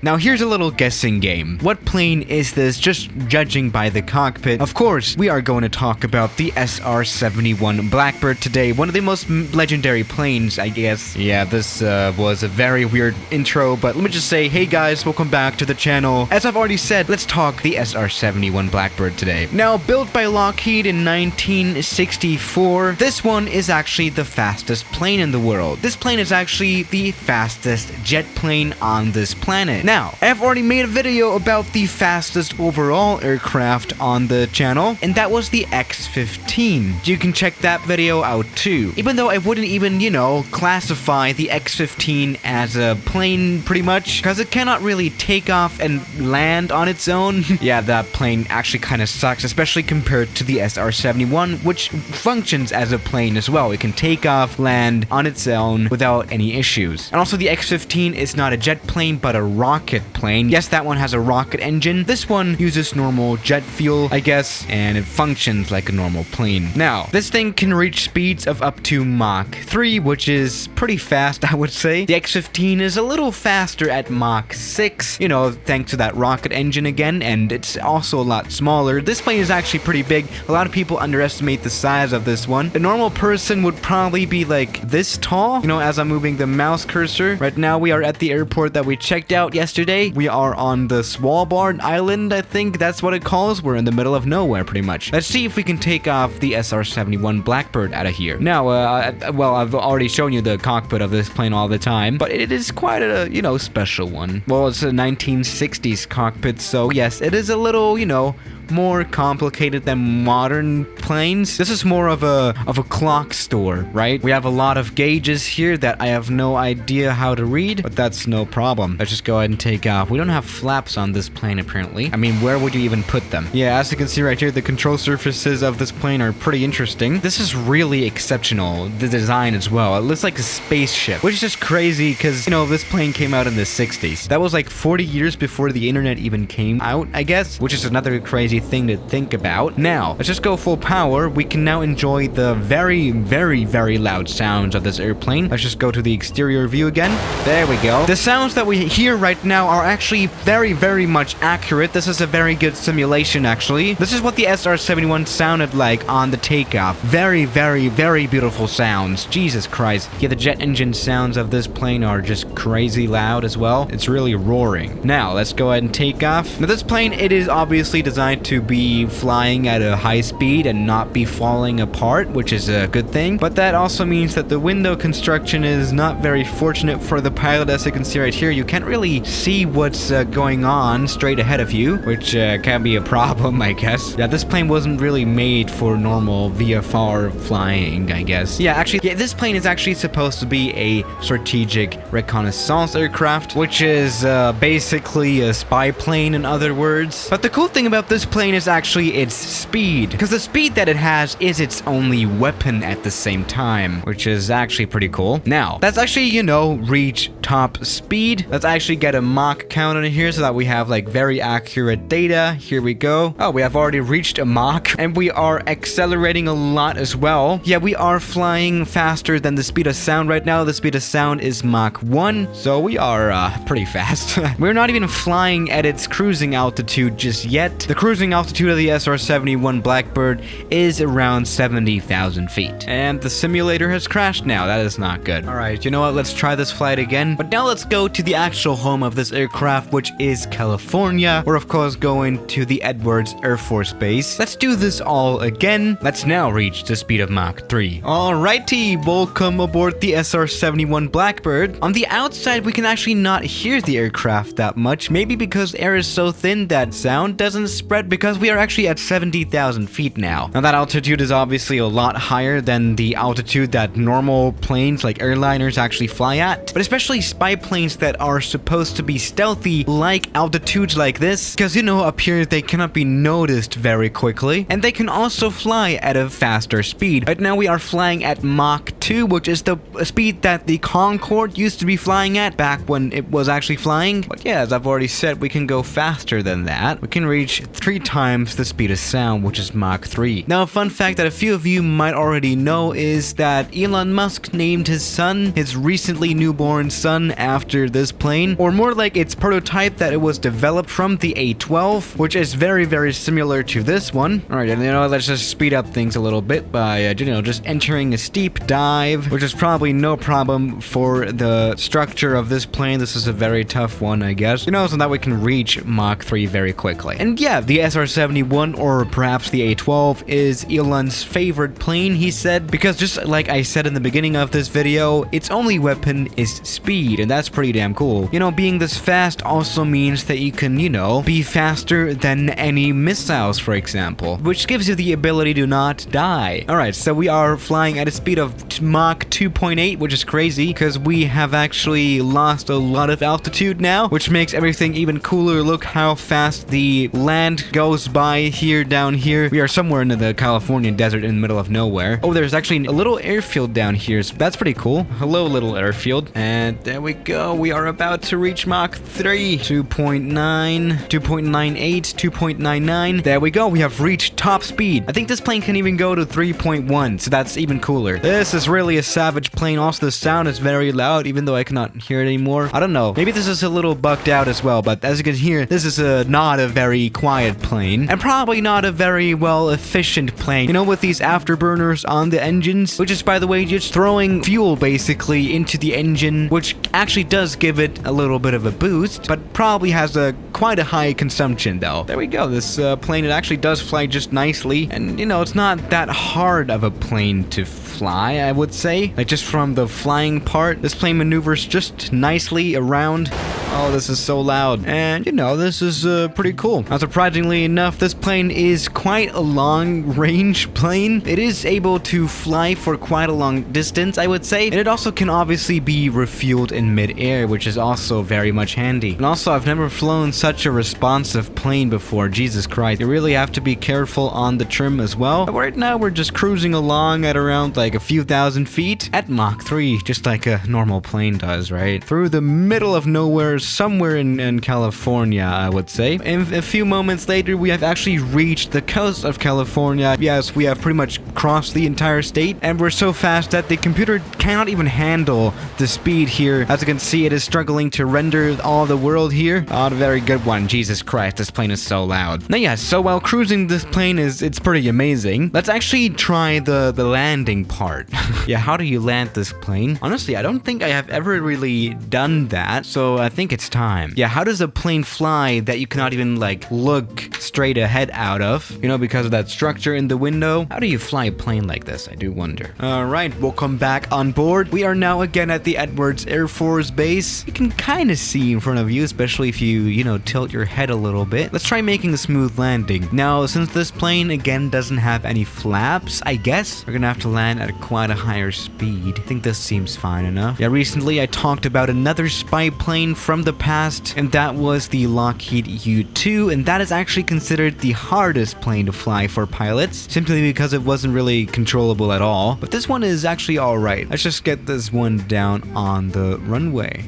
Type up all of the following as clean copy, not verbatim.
Now here's a little guessing game. What plane is this, just judging by the cockpit? Of course, we are going to talk about the SR-71 Blackbird today, one of the most legendary planes, I guess. Yeah, this was a very weird intro, but let me just say, hey guys, welcome back to the channel. As I've already said, let's talk the SR-71 Blackbird today. Now, built by Lockheed in 1964, this one is actually the fastest plane in the world. This plane is actually the fastest jet plane on this planet. Now, I've already made a video about the fastest overall aircraft on the channel, and that was the X-15. You can check that video out too. Even though I wouldn't even, classify the X-15 as a plane pretty much, because it cannot really take off and land on its own. Yeah, that plane actually kind of sucks, especially compared to the SR-71, which functions as a plane as well. It can take off, land on its own without any issues. And also the X-15 is not a jet plane, but a rocket plane. Yes, that one has a rocket engine. This one uses normal jet fuel, I guess, and it functions like a normal plane. Now, this thing can reach speeds of up to Mach 3, which is pretty fast, I would say. The X-15 is a little faster at Mach 6, thanks to that rocket engine again, and it's also a lot smaller. This plane is actually pretty big. A lot of people underestimate the size of this one. A normal person would probably be like this tall, as I'm moving the mouse cursor. Right now, we are at the airport that we checked out yesterday. We are on the Svalbard Island, I think that's what it calls. We're in the middle of nowhere, pretty much. Let's see if we can take off the SR-71 Blackbird out of here. Now, well, I've already shown you the cockpit of this plane all the time, but it is quite a, special one. Well, it's a 1960s cockpit, so yes, it is a little, more complicated than modern planes. This is more of a clock store, right? We have a lot of gauges here that I have no idea how to read, but that's no problem. Let's just go ahead and take off. We don't have flaps on this plane, apparently. I mean, where would you even put them? Yeah, as you can see right here, the control surfaces of this plane are pretty interesting. This is really exceptional, the design as well. It looks like a spaceship, which is just crazy because, this plane came out in the 60s. That was like 40 years before the internet even came out, I guess, which is another crazy thing to think about. Now, let's just go full power. We can now enjoy the very, very, very loud sounds of this airplane. Let's just go to the exterior view again. There we go. The sounds that we hear right now are actually very, very much accurate. This is a very good simulation, actually. This is what the SR-71 sounded like on the takeoff. Very, very, very beautiful sounds. Jesus Christ. Yeah, the jet engine sounds of this plane are just crazy loud as well. It's really roaring. Now, let's go ahead and take off. Now, this plane, it is obviously designed to be flying at a high speed and not be falling apart, which is a good thing. But that also means that the window construction is not very fortunate for the pilot. As you can see right here, you can't really see what's going on straight ahead of you, which can be a problem, I guess. Yeah, this plane wasn't really made for normal VFR flying, I guess. Yeah, actually, this plane is actually supposed to be a strategic reconnaissance aircraft, which is basically a spy plane in other words. But the cool thing about this plane is actually its speed, because the speed that it has is its only weapon at the same time, which is actually pretty cool. Now, let's actually, reach top speed. Let's actually get a Mach count on here so that we have like very accurate data. Here we go. Oh, we have already reached a Mach, and we are accelerating a lot as well. Yeah, we are flying faster than the speed of sound right now. The speed of sound is Mach 1, so we are pretty fast. We're not even flying at its cruising altitude just yet. The cruising altitude of the SR-71 Blackbird is around 70,000 feet. And the simulator has crashed now. That is not good. Alright, you know what? Let's try this flight again. But now let's go to the actual home of this aircraft, which is California. We're of course going to the Edwards Air Force Base. Let's do this all again. Let's now reach the speed of Mach 3. Alrighty, welcome aboard the SR-71 Blackbird. On the outside, we can actually not hear the aircraft that much. Maybe because air is so thin that sound doesn't spread, because we are actually at 70,000 feet now. Now that altitude is obviously a lot higher than the altitude that normal planes like airliners actually fly at, but especially spy planes that are supposed to be stealthy like altitudes like this, because up here they cannot be noticed very quickly, and they can also fly at a faster speed. Right now we are flying at Mach 2, which is the speed that the Concorde used to be flying at back when it was actually flying. But yeah, as I've already said, we can go faster than that. We can reach 3 3 times the speed of sound, which is Mach 3. Now, a fun fact that a few of you might already know is that Elon Musk named his son, his recently newborn son, after this plane, or more like its prototype that it was developed from, the A-12, which is very, very similar to this one. Alright, and let's just speed up things a little bit by, just entering a steep dive, which is probably no problem for the structure of this plane. This is a very tough one, I guess. So that we can reach Mach 3 very quickly. And yeah, the SR-71, or perhaps the A-12, is Elon's favorite plane, he said, because just like I said in the beginning of this video, its only weapon is speed, and that's pretty damn cool. Being this fast also means that you can, be faster than any missiles, for example, which gives you the ability to not die. Alright, so we are flying at a speed of Mach 2.8, which is crazy, because we have actually lost a lot of altitude now, which makes everything even cooler. Look how fast the land goes by here, down here. We are somewhere in the Californian desert in the middle of nowhere. Oh, there's actually a little airfield down here, so that's pretty cool. Hello, little airfield. And there we go. We are about to reach Mach 3. 2.9, 2.98, 2.99. There we go. We have reached top speed. I think this plane can even go to 3.1, so that's even cooler. This is really a savage plane. Also, the sound is very loud, even though I cannot hear it anymore. I don't know. Maybe this is a little bugged out as well, but as you can hear, this is not a very quiet plane, and probably not a very well efficient plane. With these afterburners on the engines, which is, by the way, just throwing fuel basically into the engine, which actually does give it a little bit of a boost, but probably has quite a high consumption though. There we go. This plane, it actually does fly just nicely, and it's not that hard of a plane to fly, I would say. Like, just from the flying part, this plane maneuvers just nicely around. Oh, this is so loud. And, this is pretty cool. Now, surprisingly enough, this plane is quite a long-range plane. It is able to fly for quite a long distance, I would say. And it also can obviously be refueled in mid-air, which is also very much handy. And also, I've never flown such a responsive plane before. Jesus Christ. You really have to be careful on the trim as well. But right now, we're just cruising along at around, like, a few thousand feet at Mach 3, just like a normal plane does, right? Through the middle of nowhere, somewhere in California, I would say. And a few moments later, we have actually reached the coast of California. Yes, we have pretty much crossed the entire state, and we're so fast that the computer cannot even handle the speed here. As you can see, it is struggling to render all the world here. Oh, a very good one. Jesus Christ, this plane is so loud. Now, yeah, so while cruising this plane it's pretty amazing. Let's actually try the landing part. Yeah, how do you land this plane? Honestly, I don't think I have ever really done that, so I think it's time. Yeah, how does a plane fly that you cannot even, like, look straight ahead out of? Because of that structure in the window? How do you fly a plane like this? I do wonder. Alright, welcome back on board. We are now again at the Edwards Air Force Base. You can kind of see in front of you, especially if you, tilt your head a little bit. Let's try making a smooth landing. Now, since this plane, again, doesn't have any flaps, I guess we're gonna have to land at quite a higher speed. I think this seems fine enough. Yeah, recently I talked about another spy plane from the past, and that was the Lockheed U-2, and that is actually considered the hardest plane to fly for pilots, simply because it wasn't really controllable at all. But this one is actually alright. Let's just get this one down on the runway.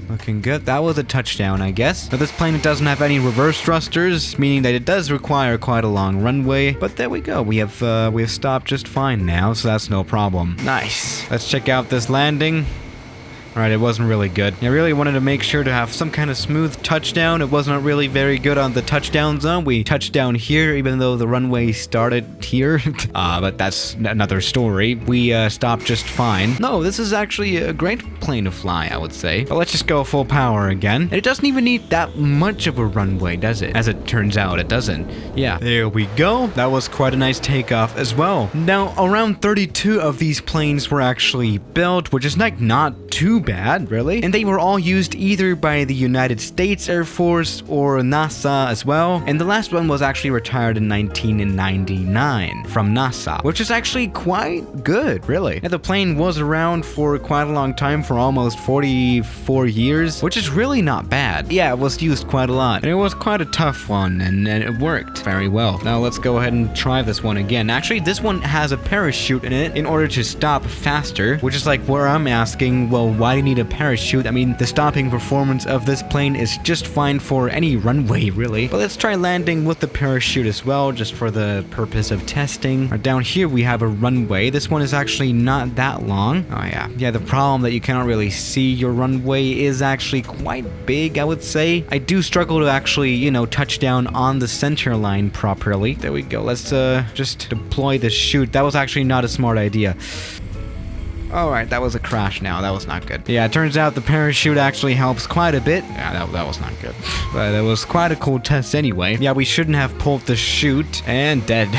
Looking good. That was a touchdown, I guess. Now, this plane doesn't have any reverse thrusters, meaning that it does require quite a long runway. But there we go. We have stopped just fine now, so that's no problem. Nice. Let's check out this landing. Alright, it wasn't really good. I really wanted to make sure to have some kind of smooth touchdown. It wasn't really very good on the touchdown zone. We touched down here, even though the runway started here. But that's another story. We stopped just fine. No, this is actually a great plane to fly, I would say. But let's just go full power again. And it doesn't even need that much of a runway, does it? As it turns out, it doesn't. Yeah, there we go. That was quite a nice takeoff as well. Now, around 32 of these planes were actually built, which is like not too bad, really. And they were all used either by the United States Air Force or NASA as well. And the last one was actually retired in 1999 from NASA, which is actually quite good, really. And the plane was around for quite a long time, for almost 44 years, which is really not bad. Yeah, it was used quite a lot. And it was quite a tough one, and it worked very well. Now let's go ahead and try this one again. Actually, this one has a parachute in it in order to stop faster, which is like where I'm asking, well, why why do you need a parachute? I mean, the stopping performance of this plane is just fine for any runway, really. But let's try landing with the parachute as well, just for the purpose of testing. Down here, we have a runway. This one is actually not that long. Oh, yeah. Yeah, the problem that you cannot really see your runway is actually quite big, I would say. I do struggle to actually, you know, touch down on the center line properly. There we go. Let's just deploy the chute. That was actually not a smart idea. Alright, that was a crash now. That was not good. Yeah, it turns out the parachute actually helps quite a bit. Yeah, that was not good. But it was quite a cool test anyway. Yeah, we shouldn't have pulled the chute. And dead.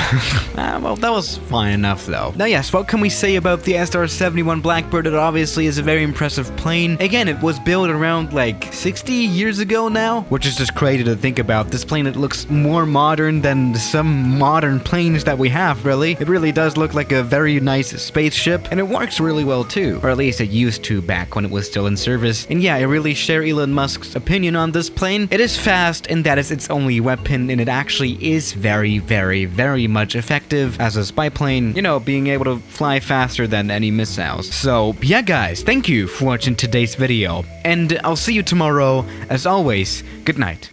Well, that was fine enough, though. Now, yes, what can we say about the SR-71 Blackbird? It obviously is a very impressive plane. Again, it was built around, like, 60 years ago now, which is just crazy to think about. This plane, it looks more modern than some modern planes that we have, really. It really does look like a very nice spaceship, and it works really well too, or at least it used to back when it was still in service. And yeah, I really share Elon Musk's opinion on this plane. It is fast, and that is its only weapon, and it actually is very, very, very much effective as a spy plane, you know, being able to fly faster than any missiles. So yeah, guys, thank you for watching today's video, and I'll see you tomorrow. As always, good night.